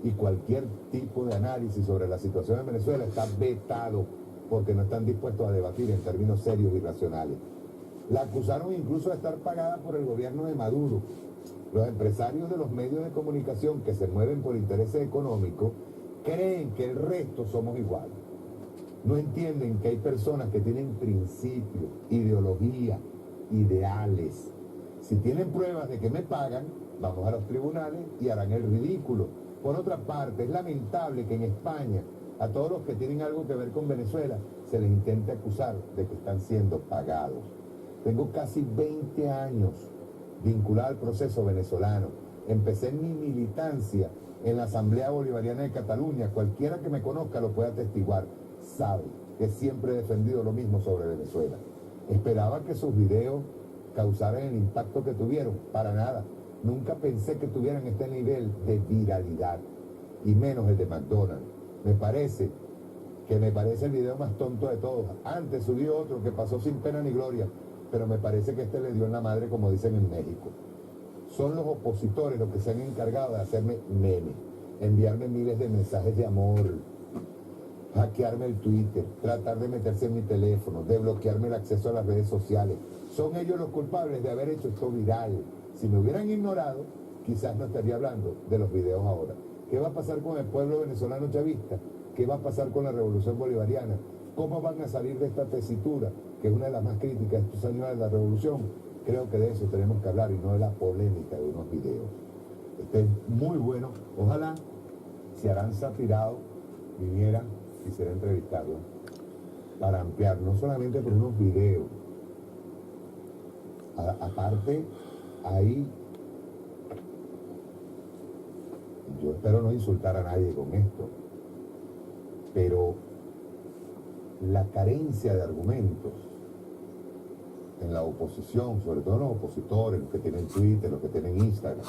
y cualquier tipo de análisis sobre la situación en Venezuela está vetado porque no están dispuestos a debatir en términos serios y racionales. La acusaron incluso de estar pagada por el gobierno de Maduro. Los empresarios de los medios de comunicación que se mueven por intereses económicos creen que el resto somos iguales. No entienden que hay personas que tienen principios, ideología, ideales. Si tienen pruebas de que me pagan, vamos a los tribunales y harán el ridículo. Por otra parte, es lamentable que en España a todos los que tienen algo que ver con Venezuela se les intente acusar de que están siendo pagados. Tengo casi 20 años vinculado al proceso venezolano. Empecé mi militancia en la Asamblea Bolivariana de Cataluña. Cualquiera que me conozca lo puede atestiguar. Sabe que siempre he defendido lo mismo sobre Venezuela. Esperaba que sus videos causaran el impacto que tuvieron. Para nada. Nunca pensé que tuvieran este nivel de viralidad, y menos el de McDonald's. Me parece el video más tonto de todos. Antes subí otro que pasó sin pena ni gloria, pero me parece que este le dio en la madre, como dicen en México. Son los opositores los que se han encargado de hacerme meme, enviarme miles de mensajes de amor, hackearme el Twitter, tratar de meterse en mi teléfono, de bloquearme el acceso a las redes sociales. Son ellos los culpables de haber hecho esto viral. Si me hubieran ignorado, quizás no estaría hablando de los videos ahora. ¿Qué va a pasar con el pueblo venezolano chavista? ¿Qué va a pasar con la revolución bolivariana? ¿Cómo van a salir de esta tesitura, que es una de las más críticas de estos años de la revolución? Creo que de eso tenemos que hablar y no de la polémica de unos videos. Este es muy bueno. Ojalá, si Aranza Tirado viniera, quisiera entrevistarlo para ampliar, no solamente por unos videos. Aparte, ahí yo espero no insultar a nadie con esto, pero la carencia de argumentos en la oposición, sobre todo los opositores, los que tienen Twitter, los que tienen Instagram,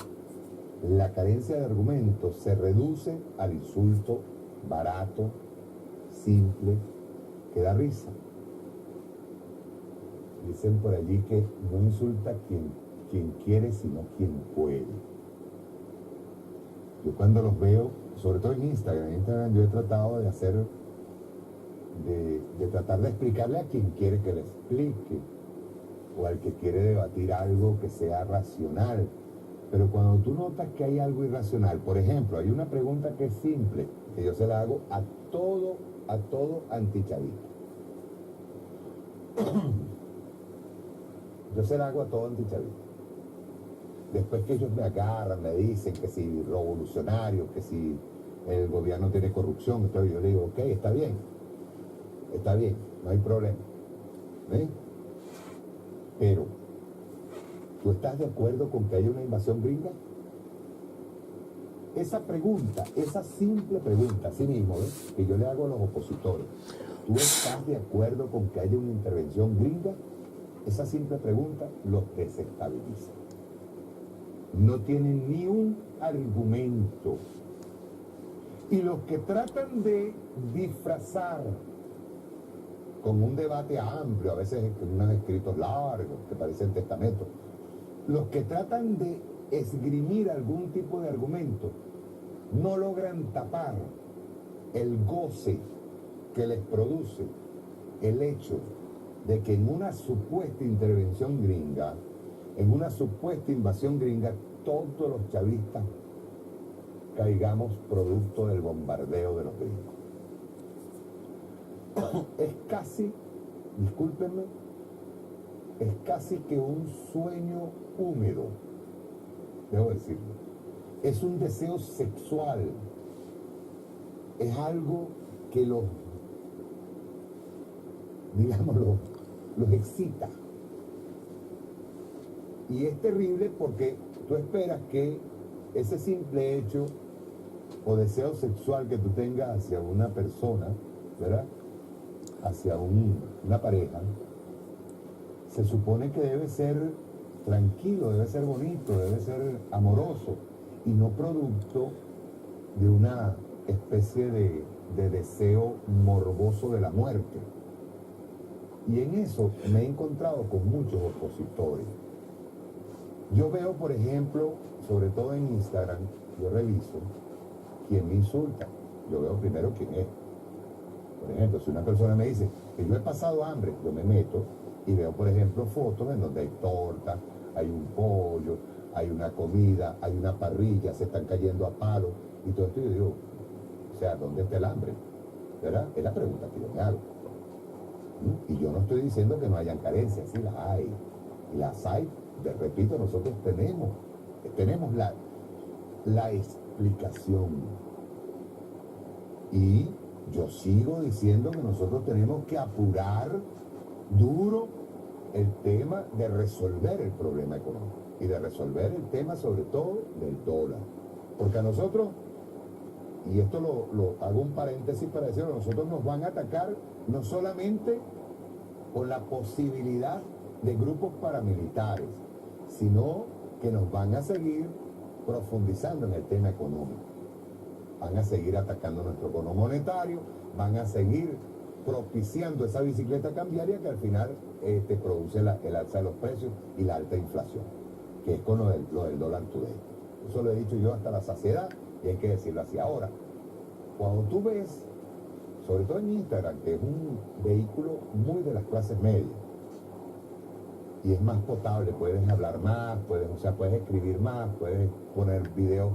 la carencia de argumentos se reduce al insulto barato, simple, que da risa. Dicen por allí que no insulta quien quiere, sino quien puede. Yo cuando los veo, sobre todo en Instagram yo he tratado de hacer, de tratar de explicarle a quien quiere que le explique, o al que quiere debatir algo que sea racional. Pero cuando tú notas que hay algo irracional, por ejemplo, hay una pregunta que es simple, que yo se la hago a todo antichavista. Yo se la hago a todo antichavista. Después que ellos me agarran, me dicen que si revolucionario, que si el gobierno tiene corrupción, entonces yo le digo, ok, está bien, no hay problema. ¿Ves? Pero, ¿tú estás de acuerdo con que haya una invasión gringa? Esa pregunta, esa simple pregunta, así mismo, ¿ves?, que yo le hago a los opositores, ¿tú estás de acuerdo con que haya una intervención gringa? Esa simple pregunta los desestabiliza. No tienen ni un argumento. Y los que tratan de disfrazar con un debate amplio, a veces con unos escritos largos que parecen testamentos, los que tratan de esgrimir algún tipo de argumento no logran tapar el goce que les produce el hecho de que en una supuesta intervención gringa, en una supuesta invasión gringa, todos los chavistas caigamos producto del bombardeo de los gringos. Es casi, discúlpenme, es casi que un sueño húmedo, debo decirlo. Es un deseo sexual. Es algo que los, digámoslo, los excita. Y es terrible porque tú esperas que ese simple hecho o deseo sexual que tú tengas hacia una persona, ¿verdad?, hacia una pareja, se supone que debe ser tranquilo, debe ser bonito, debe ser amoroso y no producto de una especie de deseo morboso de la muerte. Y en eso me he encontrado con muchos opositores. Yo veo, por ejemplo, sobre todo en Instagram, yo reviso quién me insulta. Yo veo primero quién es. Por ejemplo, si una persona me dice que yo he pasado hambre, yo me meto y veo, por ejemplo, fotos en donde hay torta, hay un pollo, hay una comida, hay una parrilla, se están cayendo a palos y todo esto. Y yo digo, o sea, ¿dónde está el hambre? ¿Verdad? Es la pregunta que yo me hago. Y yo no estoy diciendo que no hayan carencias, sí las hay. Y las hay, repito, nosotros tenemos la explicación. Y yo sigo diciendo que nosotros tenemos que apurar duro el tema de resolver el problema económico y de resolver el tema sobre todo del dólar. Porque a nosotros, y esto lo hago un paréntesis para decirlo, nosotros nos van a atacar no solamente con la posibilidad de grupos paramilitares, sino que nos van a seguir profundizando en el tema económico. Van a seguir atacando nuestro bono monetario, van a seguir propiciando esa bicicleta cambiaria que al final produce el alza de los precios y la alta inflación, que es con lo del dólar today. Eso lo he dicho yo hasta la saciedad y hay que decirlo así. Ahora, cuando tú ves, sobre todo en Instagram, que es un vehículo muy de las clases medias, y es más potable, puedes hablar más, puedes escribir más, puedes poner videos,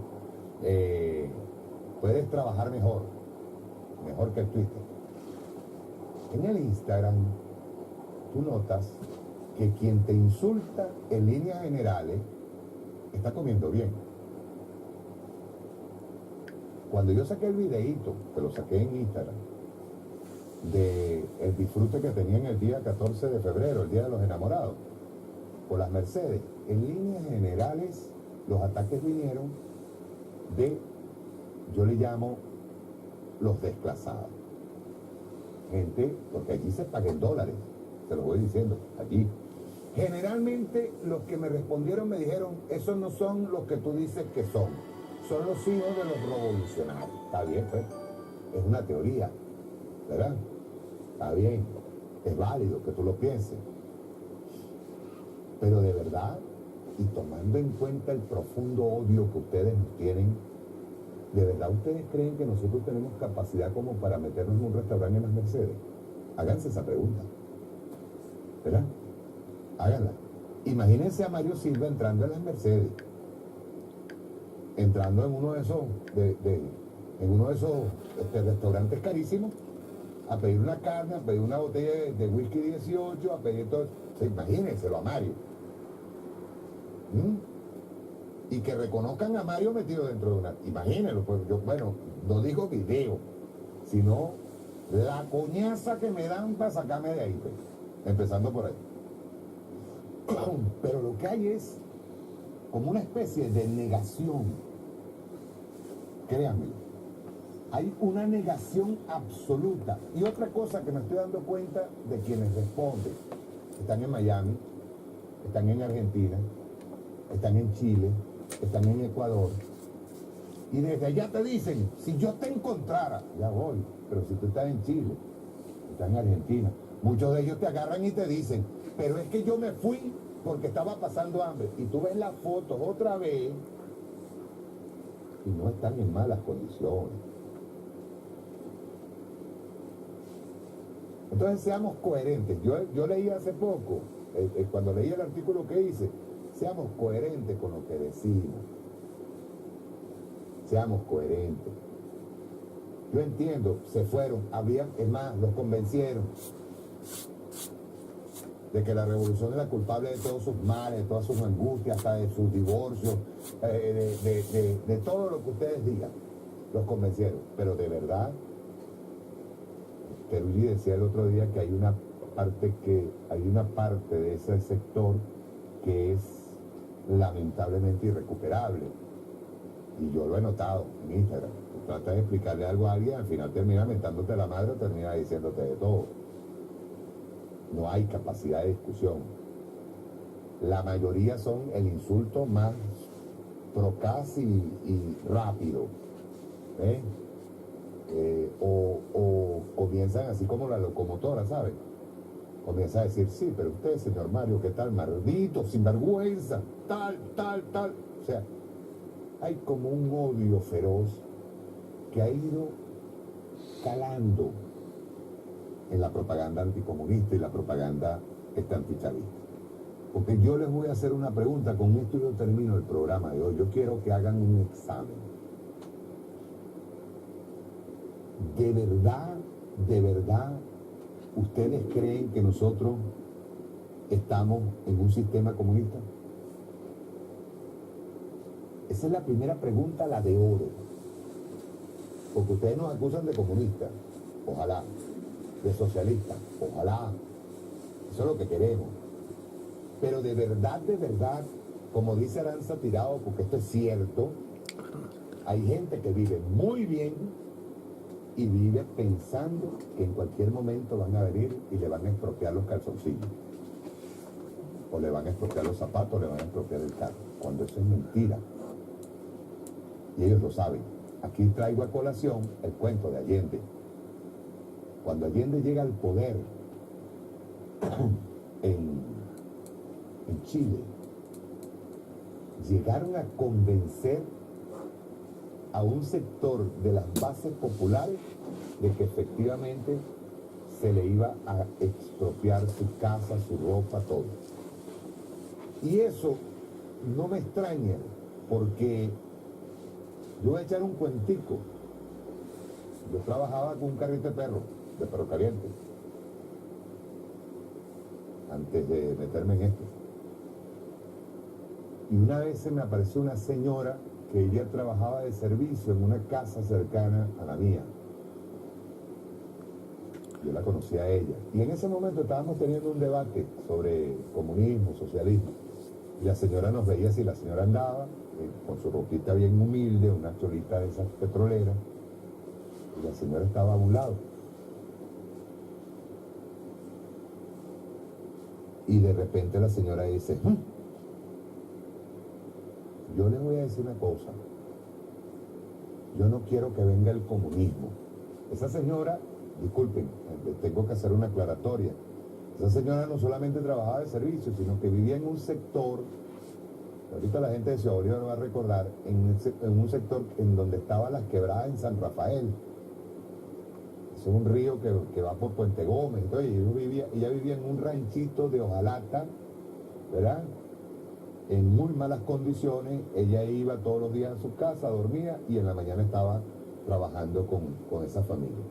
puedes trabajar mejor que el Twitter. En el Instagram, tú notas que quien te insulta en líneas generales está comiendo bien. Cuando yo saqué el videíto, que lo saqué en Instagram, de el disfrute que tenía en el día 14 de febrero, el Día de los Enamorados, por las Mercedes, en líneas generales, los ataques vinieron de, yo le llamo, los desclasados. Gente, porque allí se paga en dólares, te lo voy diciendo, allí. Generalmente los que me respondieron me dijeron, esos no son los que tú dices que son los hijos de los revolucionarios. Está bien, pues, es una teoría, ¿verdad? Está bien, es válido que tú lo pienses. Pero de verdad, y tomando en cuenta el profundo odio que ustedes tienen ¿De verdad ustedes creen que nosotros tenemos capacidad como para meternos en un restaurante en las Mercedes? Háganse esa pregunta, ¿verdad? Háganla. Imagínense a Mario Silva entrando en las Mercedes, entrando en uno de esos, restaurantes carísimos, a pedir una carne, a pedir una botella de whisky 18, a pedir todo. O sea, imagínenselo a Mario. Y que reconozcan a Mario metido dentro de una. Imagínenlo, pues yo, bueno, no digo video, sino la coñaza que me dan para sacarme de ahí, pues, empezando por ahí. Pero lo que hay es como una especie de negación. Créanme, hay una negación absoluta. Y otra cosa que me estoy dando cuenta de quienes responden, están en Miami, están en Argentina, están en Chile, están en Ecuador, y desde allá te dicen, si yo te encontrara, ya voy, pero si tú estás en Chile, estás en Argentina, muchos de ellos te agarran y te dicen, pero es que yo me fui porque estaba pasando hambre, y tú ves las fotos otra vez, y no están en malas condiciones. Entonces seamos coherentes. Yo leí hace poco, cuando leí el artículo que hice, seamos coherentes con lo que decimos. Seamos coherentes. Yo entiendo, se fueron, es más, los convencieron de que la revolución es la culpable de todos sus males, de todas sus angustias, hasta de sus divorcios, de todo lo que ustedes digan. Los convencieron. Pero de verdad, Teruggi decía el otro día que hay una parte de ese sector que es lamentablemente irrecuperable. Y yo lo he notado en Instagram. Tú tratas de explicarle algo a alguien, al final termina mentándote la madre o termina diciéndote de todo. No hay capacidad de discusión. La mayoría son el insulto más procaz y rápido. O comienzan así como la locomotora, ¿sabes? Comienza a decir, sí, pero usted, señor Mario, ¿qué tal? Maldito, sinvergüenza, tal. O sea, hay como un odio feroz que ha ido calando en la propaganda anticomunista y la propaganda antichavista. Porque yo les voy a hacer una pregunta, con esto yo termino el programa de hoy. Yo quiero que hagan un examen. ¿De verdad, ustedes creen que nosotros estamos en un sistema comunista? Esa es la primera pregunta, la de oro. Porque ustedes nos acusan de comunistas, ojalá, de socialistas, ojalá. Eso es lo que queremos. Pero de verdad, como dice Aranza Tirado, porque esto es cierto, hay gente que vive muy bien y vive pensando que en cualquier momento van a venir y le van a expropiar los calzoncillos, o le van a expropiar los zapatos, o le van a expropiar el carro, cuando eso es mentira. Y ellos lo saben. Aquí traigo a colación el cuento de Allende. Cuando Allende llega al poder en Chile, llegaron a convencer a un sector de las bases populares de que efectivamente se le iba a expropiar su casa, su ropa, todo. Y eso no me extraña, porque yo voy a echar un cuentico. Yo trabajaba con un carrito de perro caliente, antes de meterme en esto. Y una vez se me apareció una señora que ella trabajaba de servicio en una casa cercana a la mía. Yo la conocí a ella. Y en ese momento estábamos teniendo un debate sobre comunismo, socialismo. Y la señora nos veía así, la señora andaba con su ropita bien humilde, una cholita de esas petroleras. Y la señora estaba a un lado. Y de repente la señora dice, yo les voy a decir una cosa, yo no quiero que venga el comunismo. Esa señora, disculpen, tengo que hacer una aclaratoria, esa señora no solamente trabajaba de servicio, sino que vivía en un sector Ahorita la gente de Ciudad Bolívar va a recordar en un sector en donde estaban las quebradas en San Rafael. Es un río que va por Puente Gómez. Entonces, ella vivía en un ranchito de hojalata, ¿verdad? En muy malas condiciones. Ella iba todos los días a su casa, dormía y en la mañana estaba trabajando con esa familia.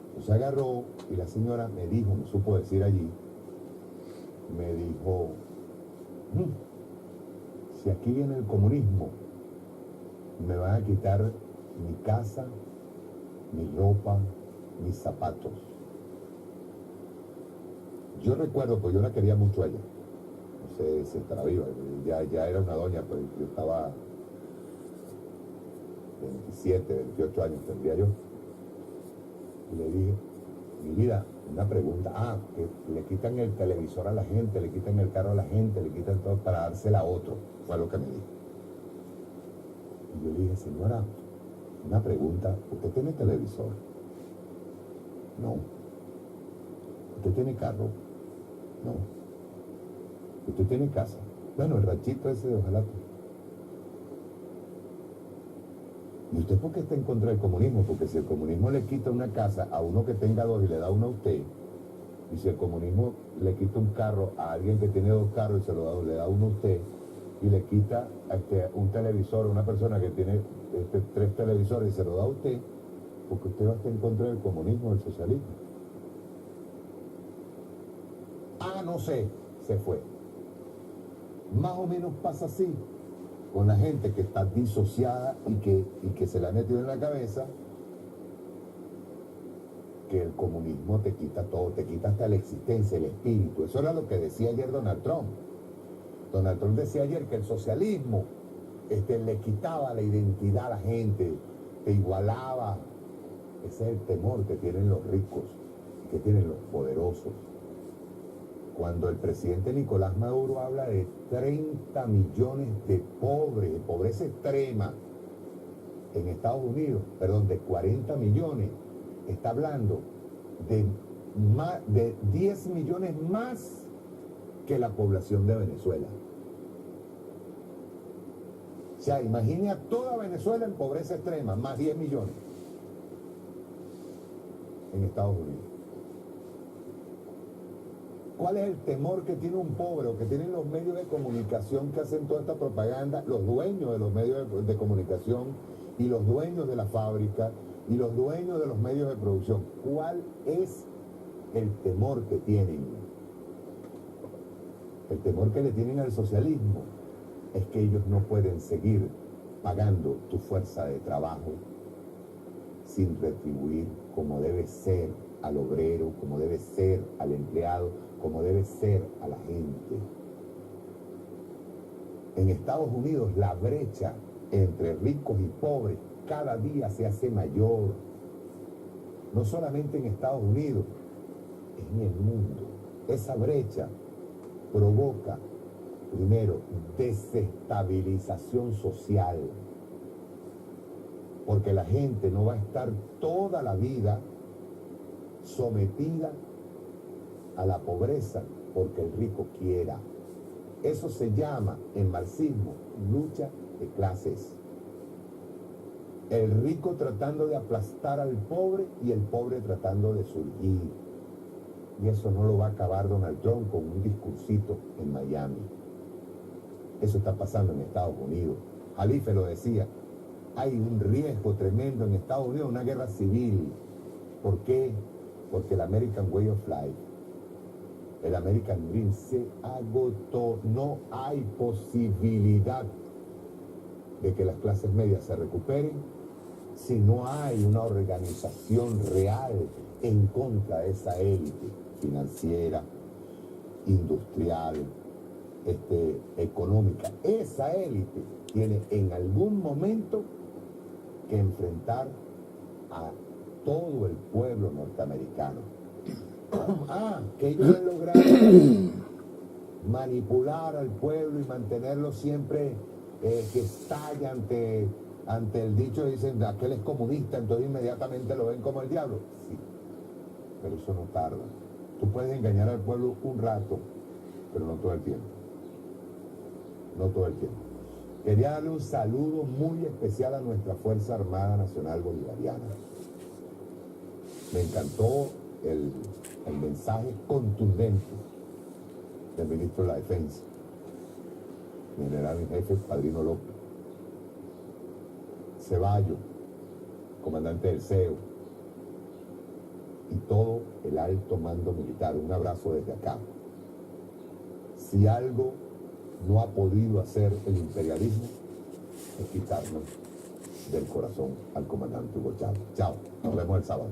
Entonces agarró y la señora me dijo, me supo decir allí, me dijo, si aquí viene el comunismo, me van a quitar mi casa, mi ropa, mis zapatos. Yo recuerdo, pues yo la quería mucho a ella. No sé si estará viva, ya era una doña, pues yo estaba 27, 28 años tendría yo. Y le dije, mi vida, una pregunta, que le quitan el televisor a la gente, le quitan el carro a la gente, le quitan todo para dársela a otro, fue lo que me dijo. Y yo le dije, señora, una pregunta, ¿usted tiene televisor? No. ¿Usted tiene carro? No. ¿Usted tiene casa? Bueno, el ranchito ese de ojalá. ¿Y usted por qué está en contra del comunismo? Porque si el comunismo le quita una casa a uno que tenga dos y le da una a usted, y si el comunismo le quita un carro a alguien que tiene dos carros y le da uno a usted, y le quita un televisor a una persona que tiene 3 televisores y se lo da a usted, porque usted va a estar en contra del comunismo, del socialismo. No sé, se fue. Más o menos pasa así con la gente que está disociada y que se le ha metido en la cabeza que el comunismo te quita todo, te quita hasta la existencia, el espíritu. Eso era lo que decía ayer Donald Trump. Donald Trump decía ayer que el socialismo le quitaba la identidad a la gente, te igualaba. Ese es el temor que tienen los ricos, que tienen los poderosos. Cuando el presidente Nicolás Maduro habla de 30 millones de pobres, de pobreza extrema en Estados Unidos, perdón, de 40 millones, está hablando de 10 millones más que la población de Venezuela. O sea, imagine a toda Venezuela en pobreza extrema, más 10 millones en Estados Unidos. ¿Cuál es el temor que tiene un pobre o que tienen los medios de comunicación que hacen toda esta propaganda, los dueños de los medios de comunicación y los dueños de la fábrica y los dueños de los medios de producción? ¿Cuál es el temor que tienen? El temor que le tienen al socialismo es que ellos no pueden seguir pagando tu fuerza de trabajo sin retribuir como debe ser al obrero, como debe ser al empleado, como debe ser a la gente. En Estados Unidos la brecha entre ricos y pobres cada día se hace mayor. No solamente en Estados Unidos, en el mundo. Esa brecha provoca, primero, desestabilización social. Porque la gente no va a estar toda la vida sometida a la pobreza porque el rico quiera. Eso se llama en marxismo lucha de clases. El rico tratando de aplastar al pobre y el pobre tratando de surgir. Y eso no lo va a acabar Donald Trump con un discursito en Miami. Eso está pasando en Estados Unidos. Jalife lo decía, hay un riesgo tremendo en Estados Unidos, una guerra civil. ¿Por qué? Porque el American Way of Life, el American Dream se agotó. No hay posibilidad de que las clases medias se recuperen si no hay una organización real en contra de esa élite financiera, industrial, económica. Esa élite tiene en algún momento que enfrentar a todo el pueblo norteamericano. Que ellos han logrado manipular al pueblo y mantenerlo siempre que estalla ante el dicho, dicen, aquel es comunista, entonces inmediatamente lo ven como el diablo. Sí, pero eso no tarda. Tú puedes engañar al pueblo un rato, pero no todo el tiempo. no todo el tiempo. Quería darle un saludo muy especial a nuestra Fuerza Armada Nacional Bolivariana. Me encantó el mensaje contundente del ministro de la Defensa, general en jefe Padrino López, Ceballos, comandante del CEO, y todo el alto mando militar. Un abrazo desde acá. Si algo no ha podido hacer el imperialismo, es quitarnos del corazón al comandante Hugo Chávez. Chao, nos vemos el sábado.